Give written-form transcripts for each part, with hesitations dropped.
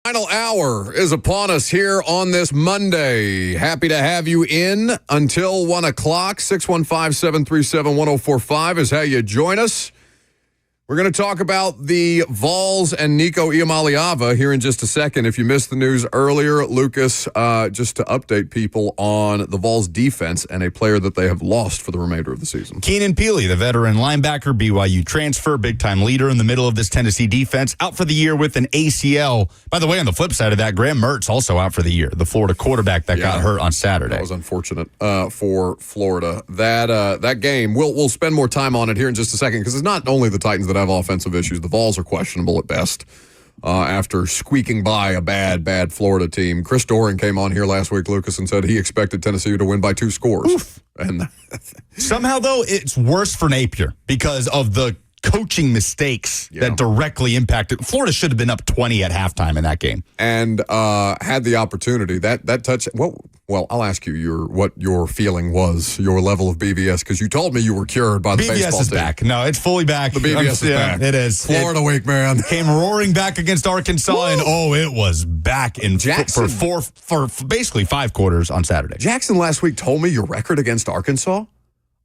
Final hour is upon us here on this Monday. Happy to have you in until 1 o'clock. 615-737-1045 is how you join us. We're going to talk about the Vols and Nico Iamaleava here in just a second. If you missed the news earlier, Lucas, just to update people on the Vols defense and a player that they have lost for the remainder of the season. Keenan Peely, the veteran linebacker, BYU transfer, big-time leader in the middle of this Tennessee defense, out for the year with an ACL. By the way, on the flip side of that, Graham Mertz also out for the year, the Florida quarterback that got hurt on Saturday. That was unfortunate for Florida. That game, we'll spend more time on it here in just a second because it's not only the Titans that have offensive issues. The Vols are questionable at best after squeaking by a bad Florida team. Chris Doran came on here last week, Lucas, and said he expected Tennessee to win by 2 scores. Oof. And somehow, though, it's worse for Napier because of the coaching mistakes that directly impacted. Florida should have been up 20 at halftime in that game. And had the opportunity. That touch, well, I'll ask you what your feeling was, your level of BVS, because you told me you were cured by the baseball team. BVS is back. No, it's fully back. The BVS is back. It is. Florida week, man. Came roaring back against Arkansas, Woo! And it was back in Jackson, for basically 5 quarters on Saturday. Jackson last week told me your record against Arkansas.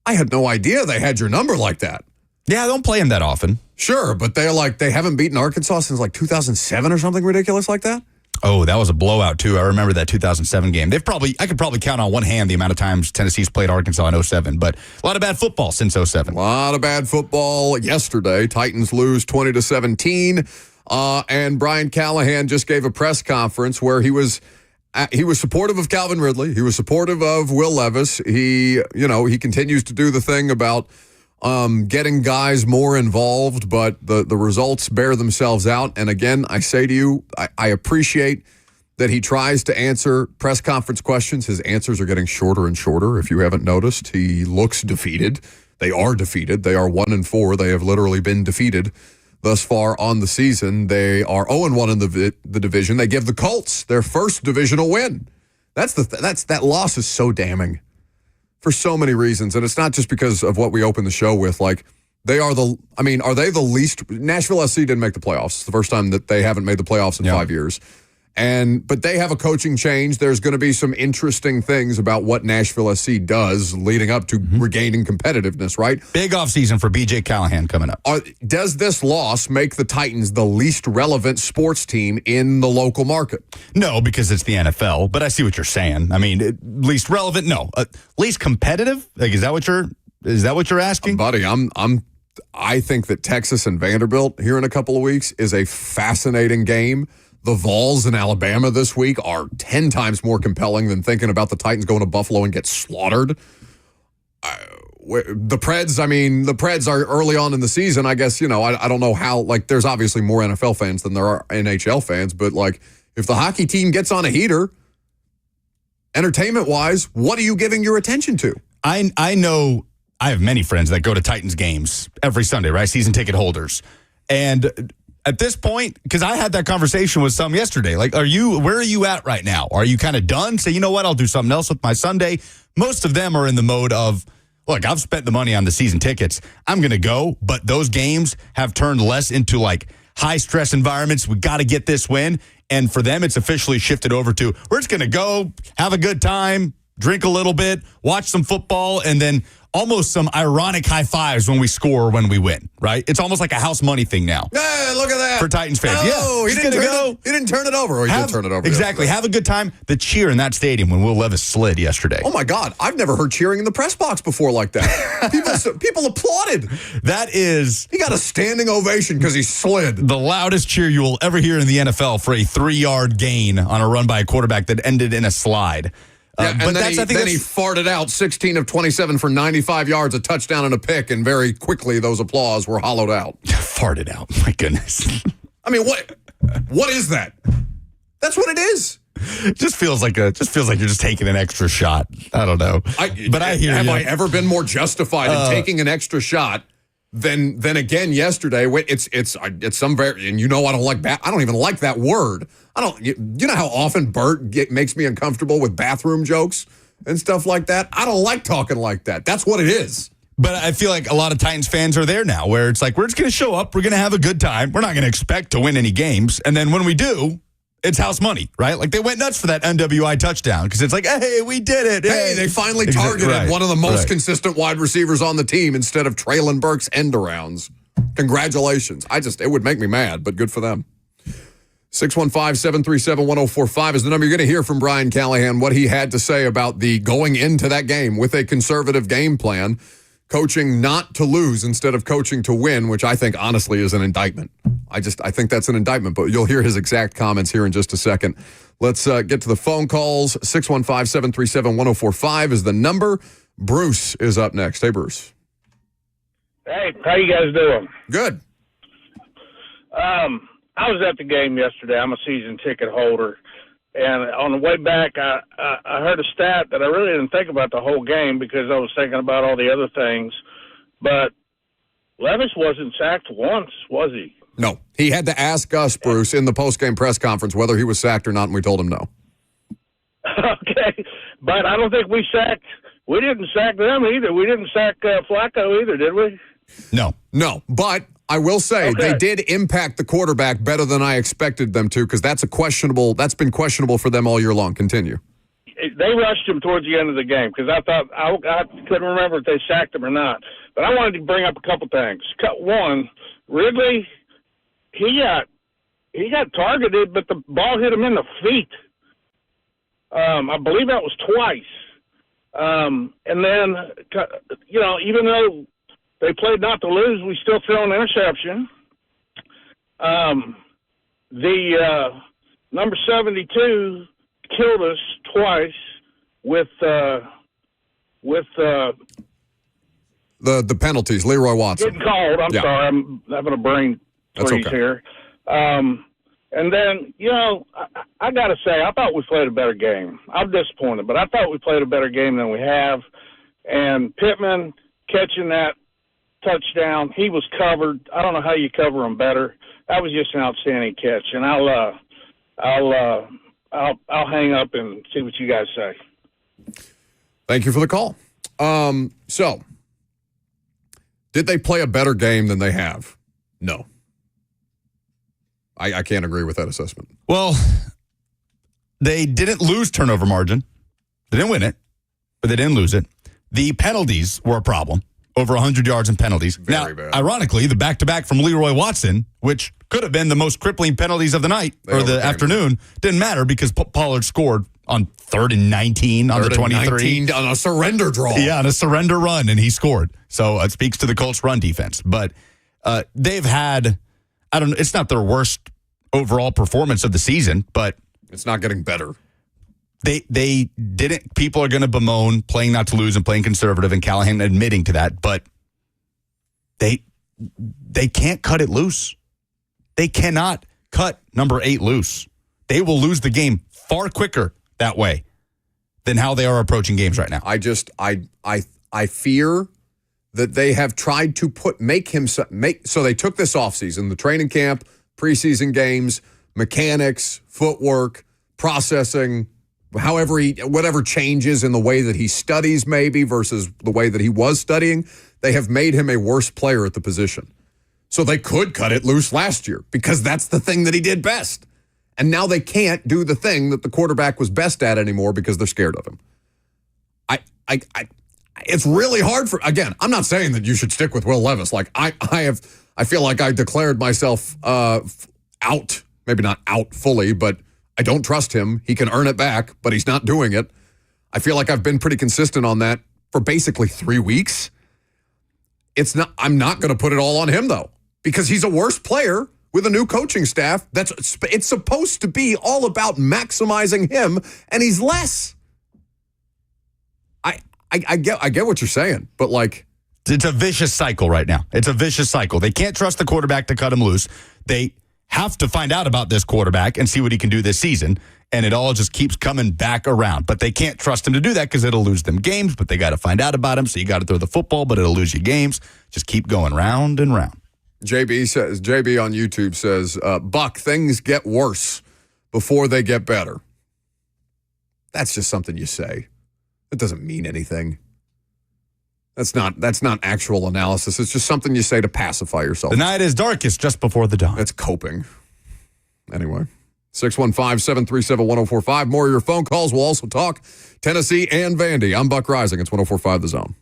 I had no idea they had your number like that. Yeah, I don't play him that often. Sure, but they haven't beaten Arkansas since like 2007 or something ridiculous like that. Oh, that was a blowout, too. I remember that 2007 game. I could probably count on one hand the amount of times Tennessee's played Arkansas in 07, but a lot of bad football since 07. A lot of bad football yesterday. Titans lose 20-17, and Brian Callahan just gave a press conference where he was supportive of Calvin Ridley. He was supportive of Will Levis. He continues to do the thing about getting guys more involved, but the results bear themselves out. And again, I say to you, I appreciate that he tries to answer press conference questions. His answers are getting shorter and shorter. If you haven't noticed, he looks defeated. They are defeated. They are 1-4. They have literally been defeated thus far on the season. They are 0-1 in the division. They give the Colts their first divisional win. That loss is so damning. For so many reasons, and it's not just because of what we opened the show with. Like, are they the least? Nashville SC didn't make the playoffs. It's the first time that they haven't made the playoffs in 5 years. But they have a coaching change. There's going to be some interesting things about what Nashville SC does leading up to regaining competitiveness, right? Big offseason for B.J. Callahan coming up. Does this loss make the Titans the least relevant sports team in the local market? No, because it's the NFL, but I see what you're saying. I mean, least relevant? No. Least competitive? Like, is that what you're asking? Buddy, I think that Texas and Vanderbilt here in a couple of weeks is a fascinating game. The Vols in Alabama this week are 10 times more compelling than thinking about the Titans going to Buffalo and get slaughtered. The Preds are early on in the season. I guess, I don't know how, there's obviously more NFL fans than there are NHL fans, but, if the hockey team gets on a heater, entertainment-wise, what are you giving your attention to? I know I have many friends that go to Titans games every Sunday, right? Season ticket holders. And at this point, because I had that conversation with some yesterday, where are you at right now? Are you kind of done? Say, you know what, I'll do something else with my Sunday. Most of them are in the mode of, look, I've spent the money on the season tickets. I'm going to go, but those games have turned less into high stress environments. We got to get this win. And for them, it's officially shifted over to, we're just going to go, have a good time, drink a little bit, watch some football, and then almost some ironic high fives when we score or when we win, right? It's almost like a house money thing now. Hey, look at that. For Titans fans. Oh, yeah, he didn't turn it over. Or he did turn it over. Exactly. Have a good time. The cheer in that stadium when Will Levis slid yesterday. Oh, my God. I've never heard cheering in the press box before like that. People applauded. He got a standing ovation because he slid. The loudest cheer you will ever hear in the NFL for a 3-yard gain on a run by a quarterback that ended in a slide. But then he farted out 16 of 27 for 95 yards, a touchdown and a pick, and very quickly those applause were hollowed out. Farted out, my goodness. I mean, what is that? That's what it is. It just feels like you're just taking an extra shot. I don't know. I hear you. Have I ever been more justified in taking an extra shot than again yesterday? It's some very, and I don't like that. I don't even like that word. You know how often Bert makes me uncomfortable with bathroom jokes and stuff like that? I don't like talking like that. That's what it is. But I feel like a lot of Titans fans are there now where it's like, we're just going to show up. We're going to have a good time. We're not going to expect to win any games. And then when we do, it's house money, right? Like, they went nuts for that NWI touchdown because it's like, hey, we did it. Hey, they finally targeted one of the most consistent wide receivers on the team instead of Traylon Burks' end-arounds. Congratulations. It would make me mad, but good for them. 615-737-1045 is the number. You're going to hear from Brian Callahan, what he had to say about the going into that game with a conservative game plan, coaching not to lose instead of coaching to win, which I think honestly is an indictment. I think that's an indictment, but you'll hear his exact comments here in just a second. Let's get to the phone calls. 615-737-1045 is the number. Bruce is up next. Hey, Bruce. Hey, how you guys doing? Good. I was at the game yesterday. I'm a season ticket holder. And on the way back, I heard a stat that I really didn't think about the whole game because I was thinking about all the other things. But Levis wasn't sacked once, was he? No. He had to ask us, Bruce, in the postgame press conference whether he was sacked or not, and we told him no. Okay. But I don't think we didn't sack them either. We didn't sack Flacco either, did we? No. No. But I will say they did impact the quarterback better than I expected them to because that's been questionable for them all year long. Continue. They rushed him towards the end of the game because I thought I couldn't remember if they sacked him or not. But I wanted to bring up a couple things. One, Ridley, he got targeted, but the ball hit him in the feet. I believe that was twice. And then, even though they played not to lose, we still threw an interception. The number 72 killed us twice with the penalties. Leroy Watson getting called. I'm sorry, I'm having a brain freeze here. And then, I got to say, I thought we played a better game. I'm disappointed, but I thought we played a better game than we have. And Pittman catching that touchdown, he was covered. I don't know how you cover him better. That was just an outstanding catch. And I'll hang up and see what you guys say. Thank you for the call. So, did they play a better game than they have? No. I can't agree with that assessment. Well, they didn't lose turnover margin. They didn't win it, but they didn't lose it. The penalties were a problem. Over 100 yards in penalties. Very bad. Ironically, the back-to-back from Leroy Watson, which could have been the most crippling penalties of the night or the afternoon, didn't matter because Pollard scored on 3rd and 19 on the 23. On a surrender draw. Yeah, on a surrender run, and he scored. So it speaks to the Colts' run defense. But they've had, it's not their worst overall performance of the season, but it's not getting better. They didn't. People are going to bemoan playing not to lose and playing conservative, and Callahan admitting to that. But they can't cut it loose. They cannot cut number 8 loose. They will lose the game far quicker that way than how they are approaching games right now. I fear that they have tried to make him. So they took this offseason, the training camp, preseason games, mechanics, footwork, processing. Whatever changes in the way that he studies maybe versus the way that he was studying, they have made him a worse player at the position. So they could cut it loose last year because that's the thing that he did best. And now they can't do the thing that the quarterback was best at anymore because they're scared of him. It's really hard again, I'm not saying that you should stick with Will Levis. Like I feel like I declared myself out, maybe not out fully, but I don't trust him. He can earn it back, but he's not doing it. I feel like I've been pretty consistent on that for basically 3 weeks. I'm not going to put it all on him, though, because he's a worse player with a new coaching staff. It's supposed to be all about maximizing him, and he's less. I get what you're saying, but like, it's a vicious cycle right now. It's a vicious cycle. They can't trust the quarterback to cut him loose. They have to find out about this quarterback and see what he can do this season, and it all just keeps coming back around. But they can't trust him to do that because it'll lose them games, but they got to find out about him, so you got to throw the football, but it'll lose you games. Just keep going round and round. JB on YouTube says, Buck, things get worse before they get better. That's just something you say. It doesn't mean anything. That's not actual analysis. It's just something you say to pacify yourself. The night is darkest just before the dawn. That's coping. Anyway, 615-737-1045. More of your phone calls. We'll also talk Tennessee and Vandy. I'm Buck Rising. It's 104.5 The Zone.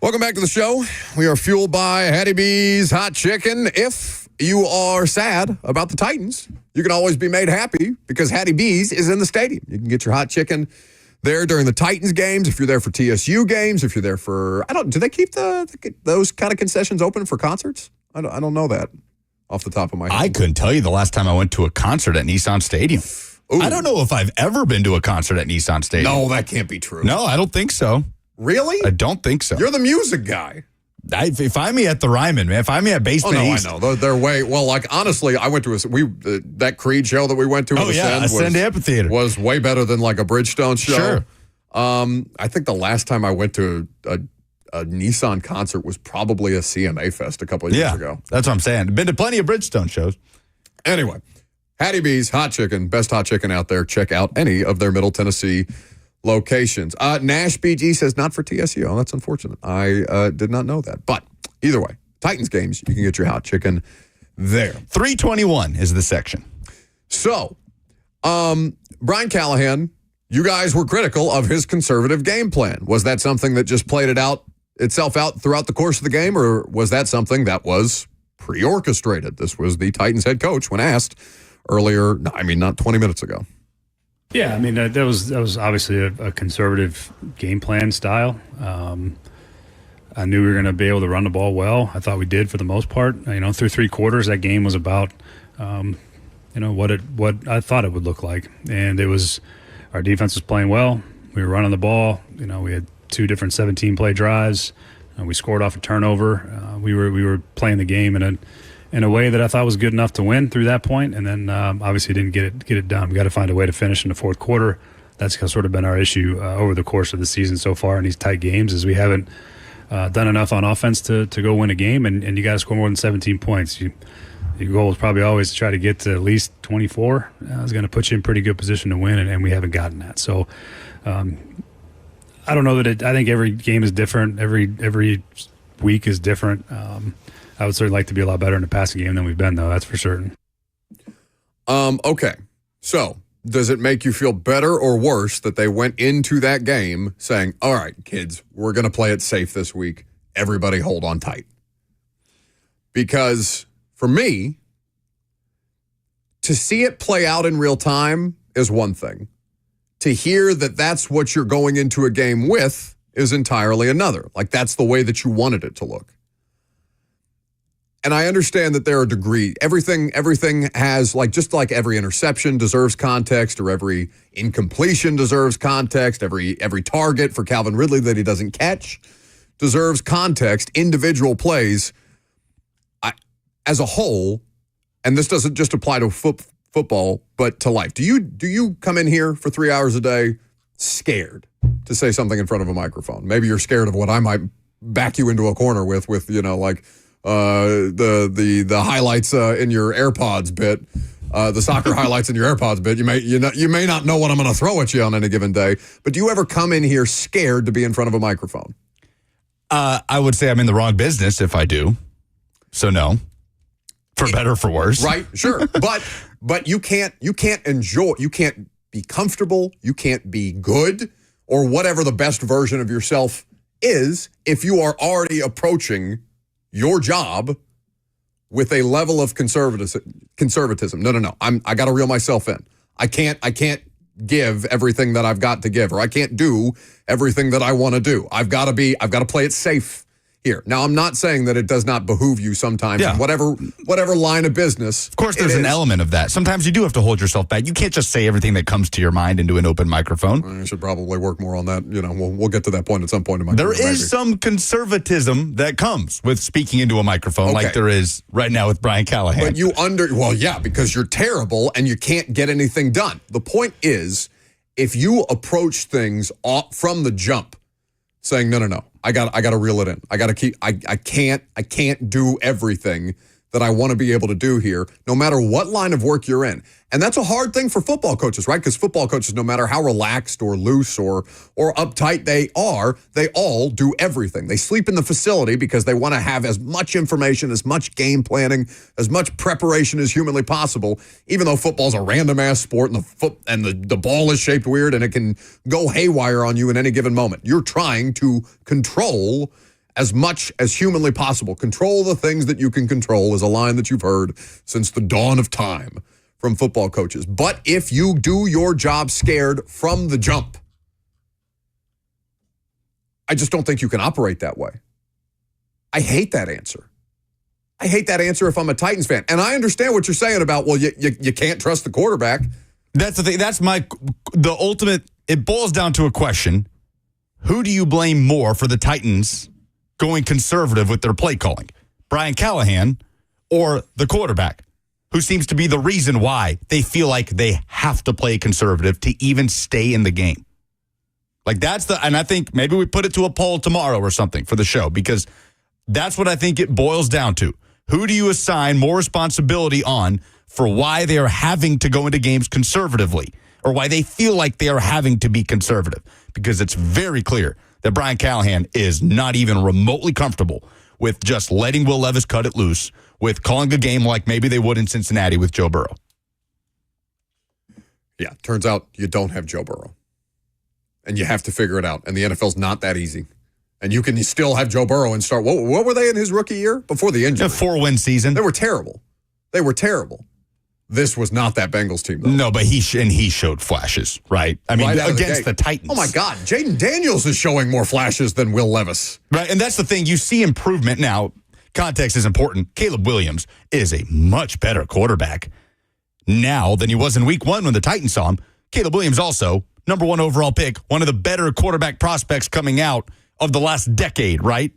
Welcome back to the show. We are fueled by Hattie B's Hot Chicken. If you are sad about the Titans, you can always be made happy because Hattie B's is in the stadium. You can get your hot chicken there during the Titans games. If you're there for TSU games, if you're there for, do they keep those kind of concessions open for concerts? I don't know that off the top of my head. I couldn't tell you the last time I went to a concert at Nissan Stadium. Ooh. I don't know if I've ever been to a concert at Nissan Stadium. No, that can't be true. No, I don't think so. Really? I don't think so. You're the music guy. If I'm at the Ryman, man, if I'm at Basement East. I know. They're way, well, like, honestly, I went to that Creed show that we went to. Ascend Amphitheater. Was way better than like a Bridgestone show. Sure. I think the last time I went to a Nissan concert was probably a CMA Fest a couple of years ago. That's what I'm saying. Been to plenty of Bridgestone shows. Anyway, Hattie B's Hot Chicken, best hot chicken out there. Check out any of their Middle Tennessee locations. Nash BG says not for TSU. Oh, that's unfortunate. I did not know that. But either way, Titans games, you can get your hot chicken there. 321 is the section. So, Brian Callahan, you guys were critical of his conservative game plan. Was that something that just played itself out throughout the course of the game, or was that something that was pre-orchestrated? This was the Titans head coach when asked earlier, not 20 minutes ago. Yeah, that was obviously a conservative game plan style. I knew we were going to be able to run the ball well. I thought we did for the most part. Through three quarters, that game was about, what I thought it would look like, and it was our defense was playing well. We were running the ball. We had two different 17-play drives. We scored off a turnover. We were playing the game in a way that I thought was good enough to win through that point, and then obviously didn't get it done. We got to find a way to finish in the fourth quarter. That's sort of been our issue over the course of the season so far in these tight games, is we haven't done enough on offense to go win a game, and you got to score more than 17 points. Your goal is probably always to try to get to at least 24. It's going to put you in pretty good position to win, and we haven't gotten that. So I don't know that I think every game is different. Every week is different. I would certainly like to be a lot better in the passing game than we've been, though. That's for certain. Okay. So does it make you feel better or worse that they went into that game saying, all right, kids, we're going to play it safe this week. Everybody hold on tight. Because for me, to see it play out in real time is one thing. To hear that that's what you're going into a game with is entirely another. Like, that's the way that you wanted it to look. And I understand that there are degrees. Everything has, just like every interception deserves context, or every incompletion deserves context, every target for Calvin Ridley that he doesn't catch deserves context. Individual plays, as a whole, and this doesn't just apply to football, but to life. Do you come in here for 3 hours a day scared to say something in front of a microphone? Maybe you're scared of what I might back you into a corner with the highlights in your AirPods bit, the soccer highlights in your AirPods bit. You may not know what I'm going to throw at you on any given day, but do you ever come in here scared to be in front of a microphone? I would say I'm in the wrong business if I do. So no, for better or for worse. Right, sure. but you can't enjoy, you can't be comfortable, you can't be good, or whatever the best version of yourself is if you are already approaching your job with a level of conservatism. No. I got to reel myself in. I can't give everything that I've got to give, or I can't do everything that I want to do. I've got to play it safe here. Now, I'm not saying that it does not behoove you sometimes in whatever line of business. Of course, there's an element of that. Sometimes you do have to hold yourself back. You can't just say everything that comes to your mind into an open microphone. I should probably work more on that. We'll get to that point at some point in my career. There is some conservatism that comes with speaking into a microphone, like there is right now with Brian Callahan. But because you're terrible and you can't get anything done. The point is, if you approach things from the jump, saying no, I got to reel it in. I got to keep. I can't do everything that I want to be able to do here, no matter what line of work you're in. And that's a hard thing for football coaches, right? Because football coaches, no matter how relaxed or loose or uptight they are, they all do everything. They sleep in the facility because they want to have as much information, as much game planning, as much preparation as humanly possible, even though football's a random-ass sport and the ball is shaped weird and it can go haywire on you in any given moment. You're trying to control as much as humanly possible. Control the things that you can control is a line that you've heard since the dawn of time from football coaches. But if you do your job scared from the jump, I just don't think you can operate that way. I hate that answer. I hate that answer if I'm a Titans fan. And I understand what you're saying about, well, you can't trust the quarterback. That's the thing. That's the ultimate. It boils down to a question. Who do you blame more for the Titans going conservative with their play calling? Brian Callahan or the quarterback, who seems to be the reason why they feel like they have to play conservative to even stay in the game? Like and I think maybe we put it to a poll tomorrow or something for the show, because that's what I think it boils down to. Who do you assign more responsibility on for why they are having to go into games conservatively, or why they feel like they are having to be conservative? Because it's very clear that Brian Callahan is not even remotely comfortable with just letting Will Levis cut it loose, with calling a game like maybe they would in Cincinnati with Joe Burrow. Yeah, turns out you don't have Joe Burrow. And you have to figure it out. And the NFL's not that easy. And you can still have Joe Burrow and start. What were they in his rookie year? Before the injury. A 4-win season. They were terrible. This was not that Bengals team, though. No, but he showed flashes, right? I mean, right against the Titans. Oh, my God. Jaden Daniels is showing more flashes than Will Levis. Right, and that's the thing. You see improvement. Now, context is important. Caleb Williams is a much better quarterback now than he was in week 1 when the Titans saw him. Caleb Williams also, number 1 overall pick, one of the better quarterback prospects coming out of the last decade, right?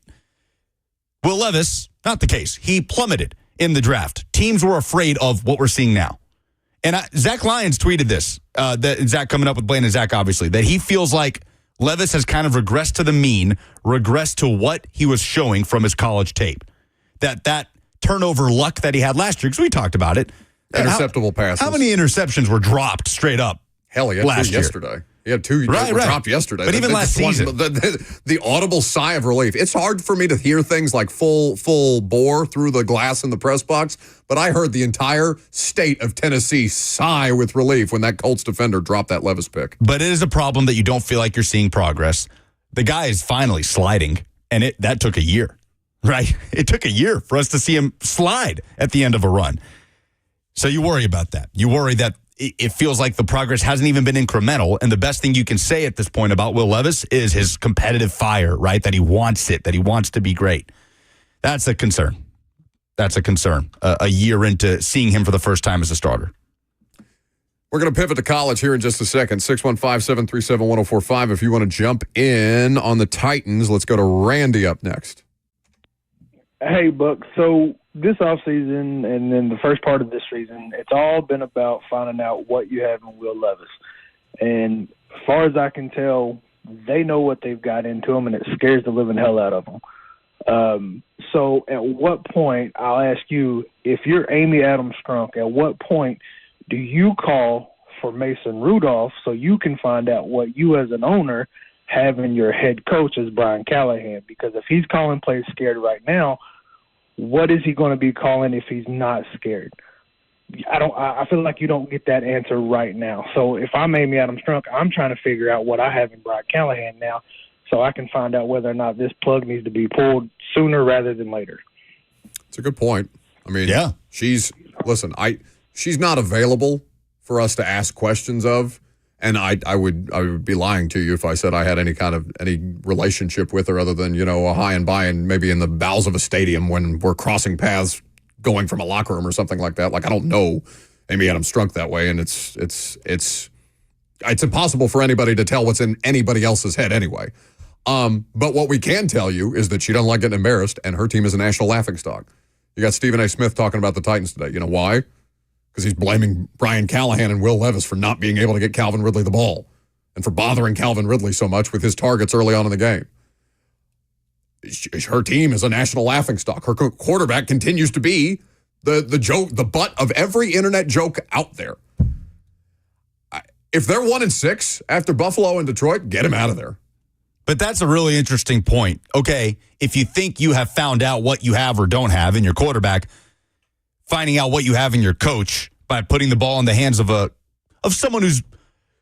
Will Levis, not the case. He plummeted in the draft. Teams were afraid of what we're seeing now. And Zach Lyons tweeted this, that Zach coming up with Blaine and Zach, obviously, that he feels like Levis has kind of regressed to the mean, regressed to what he was showing from his college tape. That turnover luck that he had last year, because we talked about it. Interceptable passes. How many interceptions were dropped straight up? Hell, he had 2 yesterday. He had 2 dropped yesterday. But even last season. The audible sigh of relief. It's hard for me to hear things like full bore through the glass in the press box, but I heard the entire state of Tennessee sigh with relief when that Colts defender dropped that Levis pick. But it is a problem that you don't feel like you're seeing progress. The guy is finally sliding, and that took a year, right? It took a year for us to see him slide at the end of a run. So you worry about that. You worry that it feels like the progress hasn't even been incremental. And the best thing you can say at this point about Will Levis is his competitive fire, right? That he wants it, that he wants to be great. That's a concern. That's a concern. A year into seeing him for the first time as a starter. We're going to pivot to college here in just a second. 615-737-1045. If you want to jump in on the Titans, let's go to Randy up next. Hey, Buck. So this offseason and then the first part of this season, it's all been about finding out what you have in Will Levis. And as far as I can tell, they know what they've got into him, and it scares the living hell out of them. So at what point, I'll ask you, if you're Amy Adams Strunk, at what point do you call for Mason Rudolph so you can find out what you as an owner have in your head coach as Brian Callahan? Because if he's calling plays scared right now, what is he going to be calling if he's not scared? I feel like you don't get that answer right now. So if I'm Amy Adams Strunk, I'm trying to figure out what I have in Brian Callahan now so I can find out whether or not this plug needs to be pulled sooner rather than later. It's a good point. I mean, yeah. She's not available for us to ask questions of. And I would be lying to you if I said I had any relationship with her other than, a high and by and maybe in the bowels of a stadium when we're crossing paths going from a locker room or something like that. Like, I don't know Amy Adams Strunk that way, and it's impossible for anybody to tell what's in anybody else's head anyway. But what we can tell you is that she doesn't like getting embarrassed, and her team is a national laughingstock. You got Stephen A. Smith talking about the Titans today. You know why? Because he's blaming Brian Callahan and Will Levis for not being able to get Calvin Ridley the ball and for bothering Calvin Ridley so much with his targets early on in the game. Her team is a national laughingstock. Her quarterback continues to be the joke, the butt of every internet joke out there. If they're 1-6 after Buffalo and Detroit, get him out of there. But that's a really interesting point. Okay, if you think you have found out what you have or don't have in your quarterback, finding out what you have in your coach by putting the ball in the hands of someone who's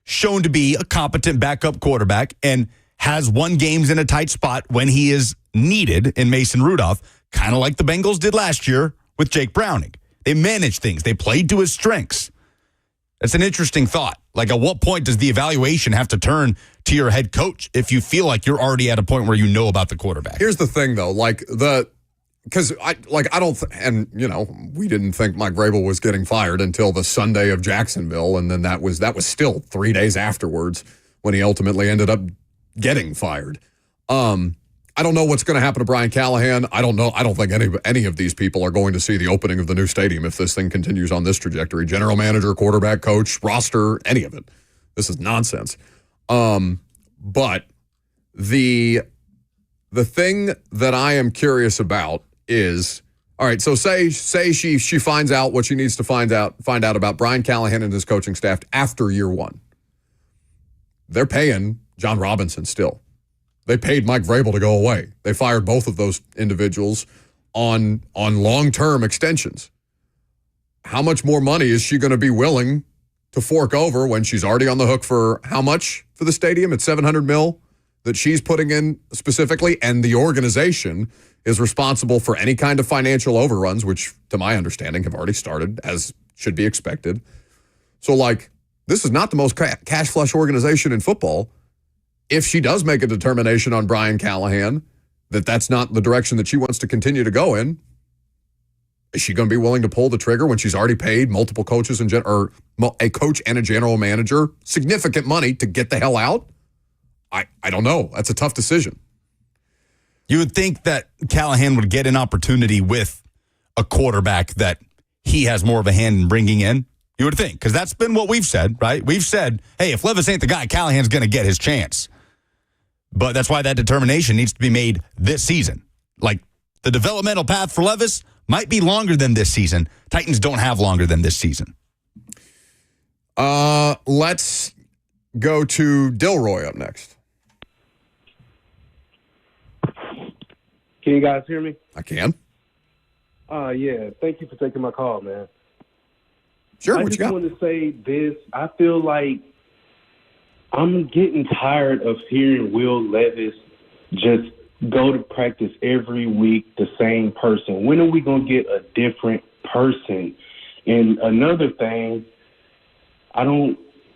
shown to be a competent backup quarterback and has won games in a tight spot when he is needed in Mason Rudolph, kind of like the Bengals did last year with Jake Browning. They managed things. They played to his strengths. That's an interesting thought. Like, at what point does the evaluation have to turn to your head coach if you feel like you're already at a point where you know about the quarterback? Here's the thing, though. We didn't think Mike Vrabel was getting fired until the Sunday of Jacksonville, and then that was still 3 days afterwards when he ultimately ended up getting fired. I don't know what's going to happen to Brian Callahan. I don't know. I don't think any of these people are going to see the opening of the new stadium if this thing continues on this trajectory. General manager, quarterback, coach, roster, any of it. This is nonsense. But the thing that I am curious about is, all right, so say she finds out what she needs to find out about Brian Callahan and his coaching staff after year one. They're paying John Robinson still. They paid Mike Vrabel to go away. They fired both of those individuals on long-term extensions. How much more money is she going to be willing to fork over when she's already on the hook for how much for the stadium? It's $700 million that she's putting in specifically, and the organization is responsible for any kind of financial overruns, which, to my understanding, have already started, as should be expected. So, this is not the most cash flush organization in football. If she does make a determination on Brian Callahan that that's not the direction that she wants to continue to go in, is she going to be willing to pull the trigger when she's already paid multiple coaches or a coach and a general manager significant money to get the hell out? I don't know. That's a tough decision. You would think that Callahan would get an opportunity with a quarterback that he has more of a hand in bringing in. You would think, because that's been what we've said, right? We've said, hey, if Levis ain't the guy, Callahan's going to get his chance. But that's why that determination needs to be made this season. The developmental path for Levis might be longer than this season. Titans don't have longer than this season. Let's go to Dilroy up next. Can you guys hear me? I can. Yeah. Thank you for taking my call, man. Sure, I what you just got? wanted to say this. I feel like I'm getting tired of hearing Will Levis just go to practice every week, the same person. When are we going to get a different person? And another thing,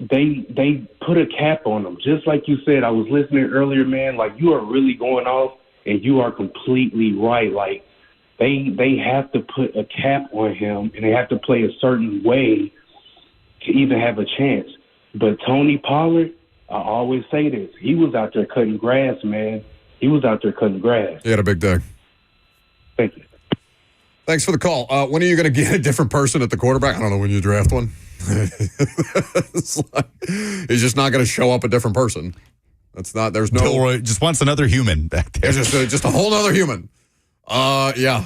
they put a cap on him. Just like you said, I was listening earlier, man, you are really going off, and you are completely right. They have to put a cap on him, and they have to play a certain way to even have a chance. But Tony Pollard, I always say this, he was out there cutting grass, man. He was out there cutting grass. He had a big day. Thank you. Thanks for the call. When are you going to get a different person at the quarterback? I don't know when you draft one. It's he's just not going to show up a different person. There's no. Dilroy just wants another human back there. It's just a whole other human. Yeah.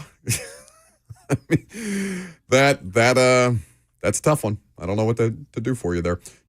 I mean, that's a tough one. I don't know what to do for you there.